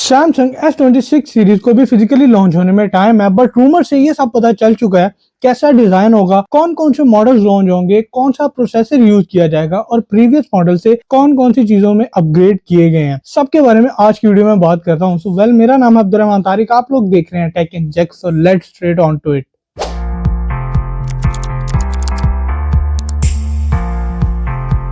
Samsung S26 series को भी physically launch होने में टाइम है, बट रूमर से ये सब पता चल चुका है कैसा डिजाइन होगा, कौन कौन से मॉडल्स लॉन्च होंगे, कौन सा प्रोसेसर यूज किया जाएगा और प्रीवियस मॉडल से कौन कौन सी चीजों में अपग्रेड किए गए हैं। सबके बारे में आज की वीडियो में बात करता हूँ। सो वेल, मेरा नाम है अब्दुर्रहमान तारिक, आप लोग देख रहे हैं tech inject. So let's straight on to it.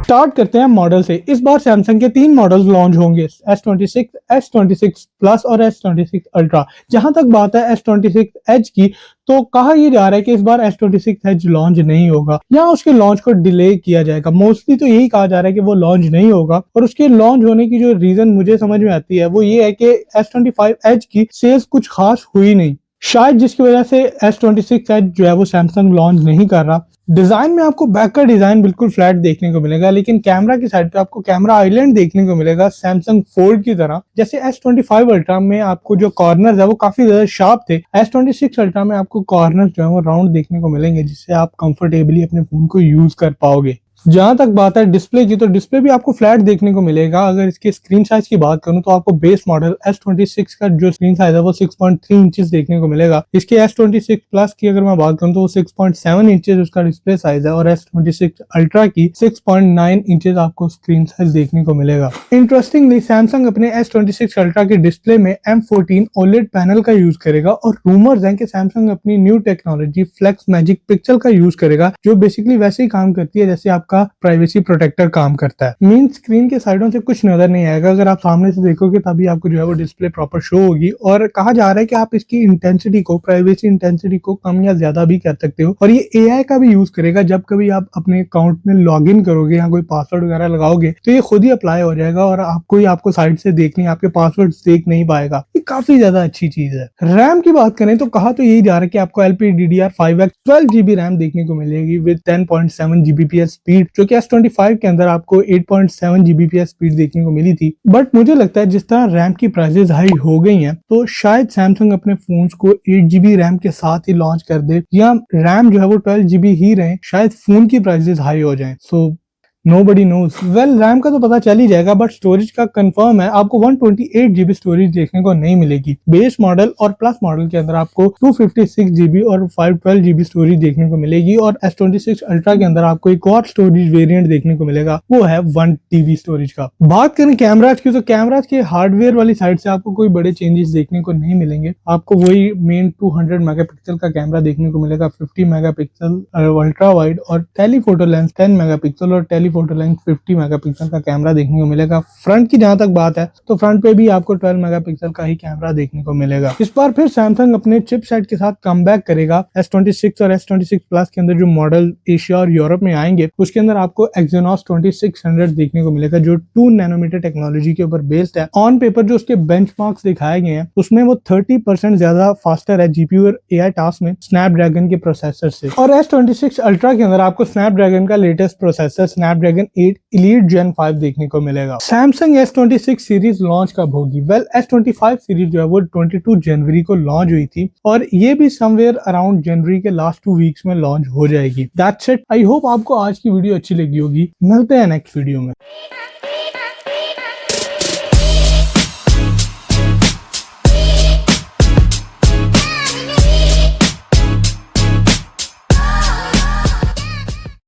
Start करते हैं मॉडल से। इस बार सैमसंग के 3 मॉडल्स लॉन्च होंगे, S26, S26 प्लस और S26 अल्ट्रा। जहां तक बात है S26 एज की, तो कहा यह जा रहा है कि इस बार S26 एज लॉन्च नहीं होगा या उसके लॉन्च को डिले किया जाएगा। मोस्टली तो यही कहा जा रहा है कि वो लॉन्च नहीं होगा, और उसके लॉन्च होने की जो रीजन मुझे समझ में आती है वो ये है कि S25 एज की सेल्स कुछ खास हुई नहीं, शायद जिसकी वजह से S26 एज जो है वो सैमसंग लॉन्च नहीं कर रहा। डिजाइन में आपको बैक का डिजाइन बिल्कुल फ्लैट देखने को मिलेगा, लेकिन कैमरा की साइड पे आपको कैमरा आइलैंड देखने को मिलेगा सैमसंग फोल्ड की तरह। जैसे S25 अल्ट्रा में आपको जो कॉर्नर्स है वो काफी ज्यादा शार्प थे, S26 अल्ट्रा में आपको कॉर्नर्स जो है वो राउंड देखने को मिलेंगे, जिससे आप कंफर्टेबली अपने फोन को यूज कर पाओगे। जहां तक बात है डिस्प्ले की, तो डिस्प्ले भी आपको फ्लैट देखने को मिलेगा। अगर इसके स्क्रीन साइज की बात करूं तो आपको बेस मॉडल S26 का जो स्क्रीन साइज है वो 6.3 इंचेस देखने को मिलेगा। इसके S26 प्लस की अगर मैं बात करूं तो वो 6.7 इंचेस उसका डिस्प्ले साइज है, और S26 अल्ट्रा की 6.9 इंचेस आपको स्क्रीन साइज देखने को मिलेगा। इंटरेस्टिंगली सैमसंग अपने S26 अल्ट्रा के डिस्प्ले में M14 OLED पैनल का यूज करेगा, और रूमर्स हैं कि सैमसंग अपनी new technology flex magic pixel का यूज करेगा, जो बेसिकली वैसे ही काम करती है जैसे आपका प्राइवेसी प्रोटेक्टर काम करता है। मीन स्क्रीन के साइडों से कुछ नजर नहीं आएगा, अगर आप सामने से देखोगे तभी आपको जो है वो डिस्प्ले प्रॉपर शो होगी। और कहा जा रहा है कि आप इसकी इंटेंसिटी को, प्राइवेसी इंटेंसिटी को कम या ज्यादा भी कर सकते हो, और ये एआई का भी यूज करेगा। जब कभी आप अपने अकाउंट में लॉग इन करोगे या कोई पासवर्ड वगैरह लगाओगे तो ये खुद ही अप्लाई हो जाएगा, और आपको साइड से देख नहीं, आपके पासवर्ड देख नहीं पाएगा। ये काफी ज्यादा अच्छी चीज है। रैम की बात करें तो कहा तो यही जा रहा है कि आपको LPDDR5X 12GB रैम देखने को मिलेगी विद 10.7 Gbps स्पीड, जो कि S25 के अंदर आपको 8.7 Gbps स्पीड देखने को मिली थी। बट मुझे लगता है जिस तरह रैम की प्राइसेस हाई हो गई हैं, तो शायद सैमसंग अपने फोन्स को 8GB रैम के साथ ही लॉन्च कर दे, या रैम जो है वो 12GB ही रहे, शायद फोन की प्राइसेस हाई हो जाएं। So nobody knows. Well, RAM का तो पता चल ही जाएगा, बट स्टोरेज का कंफर्म है, आपको 128GB स्टोरेज देखने को नहीं मिलेगी। बेस मॉडल और प्लस मॉडल के अंदर आपको 256GB और 512GB स्टोरेज देखने को मिलेगी, और S26 अल्ट्रा के अंदर आपको एक और स्टोरेज वेरिएंट देखने को मिलेगा, वो है 1TB स्टोरेज का। बात करें कैमराज की, तो कैमराज के हार्डवेयर वाली साइड से आपको कोई बड़े चेंजेस देखने को नहीं मिलेंगे। आपको वही मेन 200 मेगापिक्सल का कैमरा देखने को मिलेगा, 50 मेगापिक्सल अल्ट्रा वाइड, और टेलीफोटो लेंस 10 मेगापिक्सल और टेलीफोटो लेंस 50 मेगापिक्सल का कैमरा देखने को मिलेगा। फ्रंट की जहां तक बात है तो फ्रंट पे भी आपको 12 मेगापिक्सल का ही कैमरा देखने को मिलेगा। इस बार फिर सैमसंग अपने चिपसेट के साथ कमबैक करेगा। S26 और S26 प्लस के अंदर जो मॉडल एशिया और यूरोप में आएंगे, उसके अंदर आपको Exynos 2600 देखने को मिलेगा, जो 2 नैनोमीटर टेक्नोलॉजी के ऊपर बेस्ड है। ऑन पेपर जो उसके बेंचमार्क्स दिखाए गए हैं उसमें वो 30% ज्यादा फास्टर है जीपीयू और एआई टास्क में स्नैपड्रैगन के प्रोसेसर से। और S26 अल्ट्रा के अंदर आपको स्नैपड्रैगन का latest processor Snapdragon 8 Elite Gen 5 देखने को मिलेगा। सैमसंग S26 सीरीज लॉन्च कब होगी? वेल, S25 सीरीज जो है वो 22 जनवरी को लॉन्च हुई थी, और ये भी समवेयर अराउंड जनवरी के लास्ट 2 वीक्स में लॉन्च हो जाएगी। That's it. आई होप आपको आज की वीडियो अच्छी लगी होगी। मिलते हैं नेक्स्ट वीडियो में।